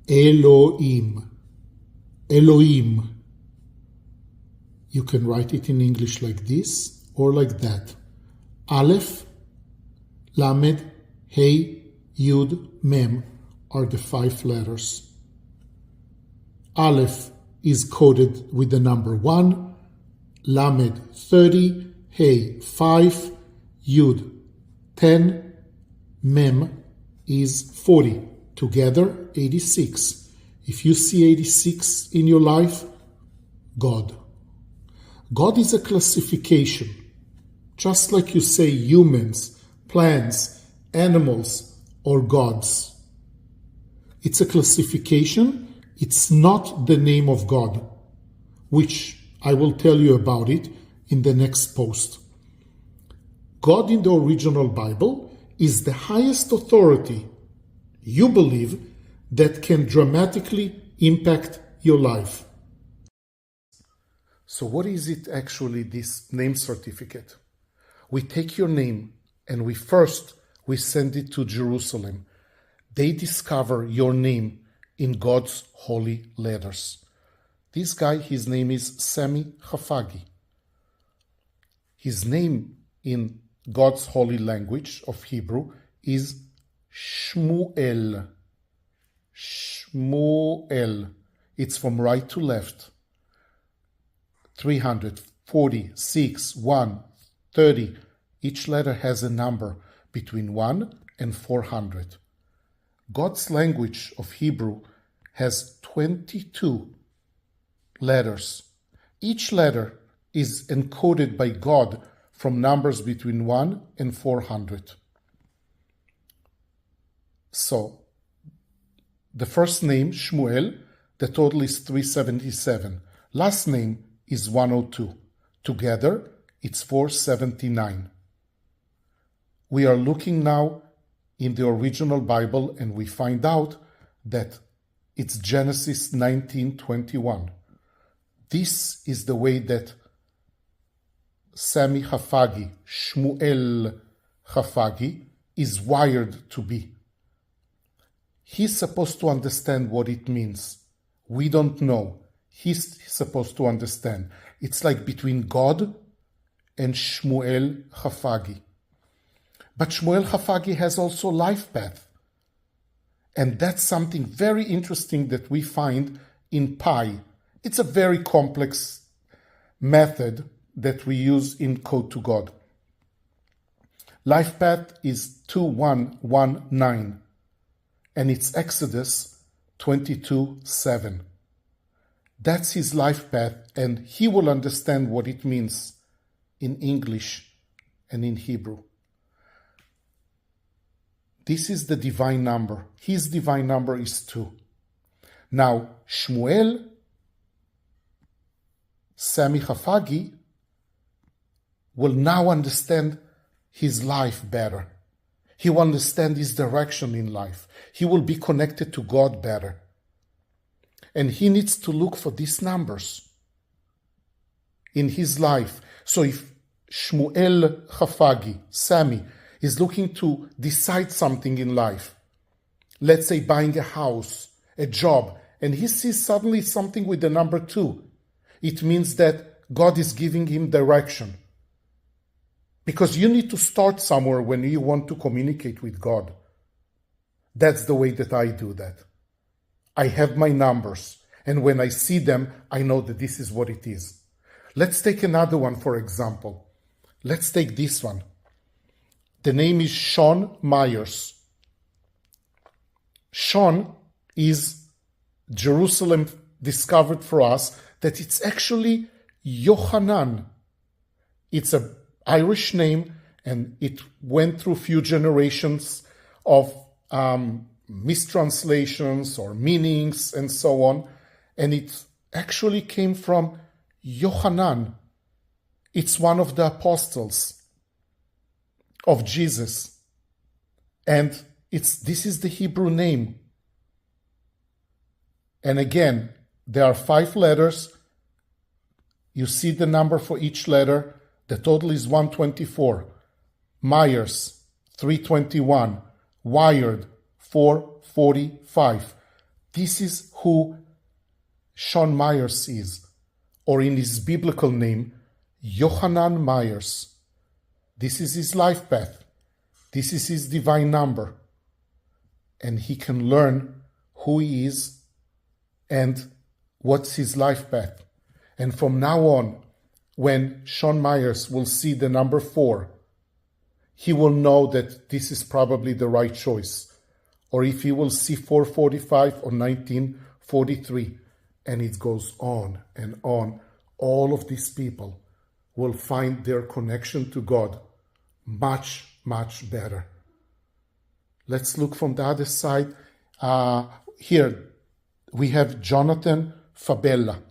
Elohim. Elohim. You can write it in English like this or like that. Aleph, Lamed, Hey, Yud, Mem are the 5 letters. Aleph is coded with the number 1, Lamed 30, Hey 5, Yud 10, Mem is 40. Together 86. If you see 86 in your life, God. God is a classification. Just like you say humans, plants, animals, or gods. It's a classification. It's not the name of God, which I will tell you about it in the next post. God in the original Bible is the highest authority you believe that can dramatically impact your life. So what is it actually, this name certificate? We take your name and we send it to Jerusalem. They discover your name in God's holy letters. This guy, his name is Sami Hafagi. His name in God's holy language of Hebrew is Shmuel. Shmuel. It's from right to left. 346, 1, 30. Each letter has a number between 1 and 400. God's language of Hebrew has 22 letters. Each letter is encoded by God from numbers between 1 and 400. So, the first name, Shmuel, the total is 377. Last name is 102. Together, it's 479. We are looking now in the original Bible and we find out that it's Genesis 19:21. This is the way that Sami Hafagi, Shmuel Hafagi, is wired to be. He's supposed to understand what it means. We don't know. He's supposed to understand. It's like between God and Shmuel Hafagi. But Shmuel Hafagi has also life path. And that's something very interesting that we find in Pi. It's a very complex method that we use in Code to God. Life path is 2119, and it's Exodus 22:7. That's his life path, and he will understand what it means in English and in Hebrew. This is the divine number. His divine number is 2. Now, Shmuel, Sami Hafagi, will now understand his life better. He will understand his direction in life. He will be connected to God better. And he needs to look for these numbers in his life. So if Shmuel Hafagi, Sami, is looking to decide something in life, let's say buying a house, a job, and he sees suddenly something with the number 2, it means that God is giving him direction. Because you need to start somewhere when you want to communicate with God. That's the way that I do that. I have my numbers, and when I see them, I know that this is what it is. Let's take another one, for example. Let's take this one. The name is Sean Myers. Sean is Jerusalem discovered for us that it's actually Yohanan. It's an Irish name, and it went through few generations of mistranslations or meanings and so on, and it actually came from Yohanan. It's one of the apostles of Jesus, and this is the Hebrew name. And again, there are 5 letters. You see the number for each letter. The total is 124. Myers, 321. Wired, 445. This is who Sean Myers is, or in his biblical name, Yohanan Myers. This is his life path. This is his divine number. And he can learn who he is and what's his life path. And from now on, when Sean Myers will see the number 4, he will know that this is probably the right choice. Or if he will see 445 or 1943, and it goes on and on, all of these people will find their connection to God much, much better. Let's look from the other side. Here we have Jonathan Fabella,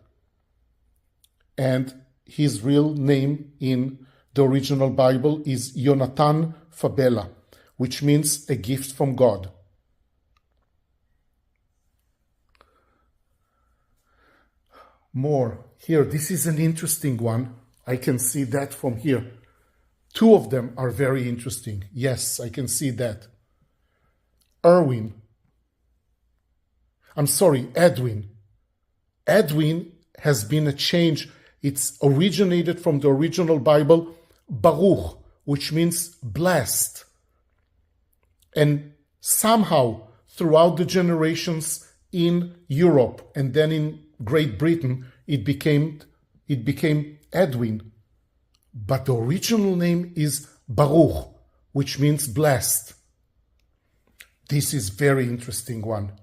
and his real name in the original Bible is Jonathan Fabella, which means a gift from God. More here, this is an interesting one. I can see that from here. 2 of them are very interesting. Yes, I can see that. Edwin. Edwin has been a change. It's originated from the original Bible, Baruch, which means blessed. And somehow, throughout the generations in Europe and then in Great Britain, it became Edwin. But the original name is Baruch, which means blessed. This is very interesting one.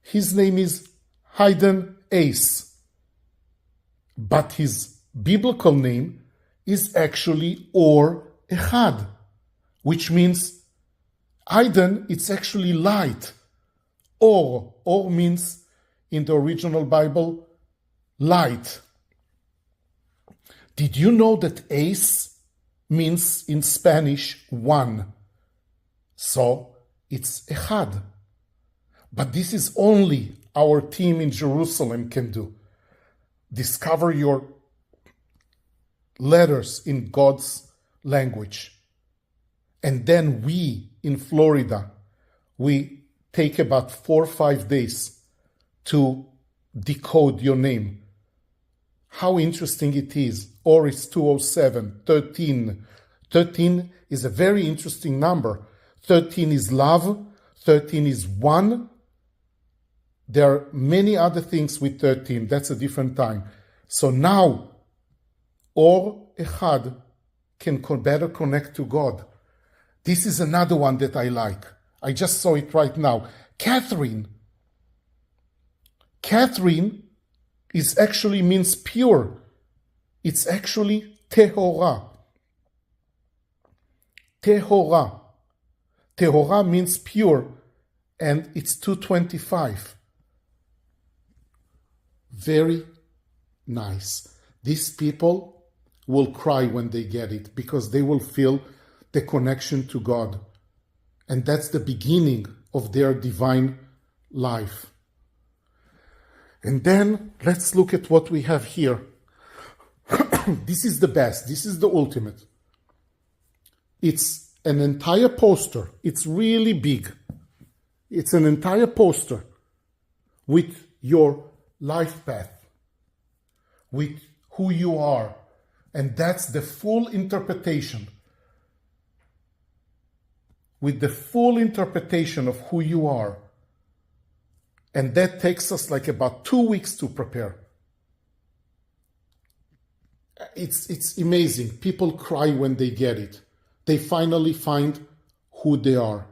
His name is Hayden Ace, but his biblical name is actually Or Echad, which means Hayden, it's actually light. Or means in the original Bible light. Did you know that Ace means in Spanish 1? So it's Echad. But this is only our team in Jerusalem can do. Discover your letters in God's language. And then we in Florida, we take about 4 or 5 days to decode your name. How interesting it is. Or it's 207, 13. 13 is a very interesting number. 13 is love. 13 is 1. There are many other things with 13. That's a different time. So now, Or Echad can better connect to God. This is another one that I like. I just saw it right now. Catherine. Catherine is actually means pure. It's actually Tehora. Tehora. Tehora means pure, and it's 225. Very nice. These people will cry when they get it because they will feel the connection to God. And that's the beginning of their divine life. And then let's look at what we have here. This is the best. This is the ultimate. It's an entire poster. It's really big. It's an entire poster with your life path, with who you are. And that's the full interpretation. With the full interpretation of who you are. And that takes us like about 2 weeks to prepare. It's amazing. People cry when they get it. They finally find who they are.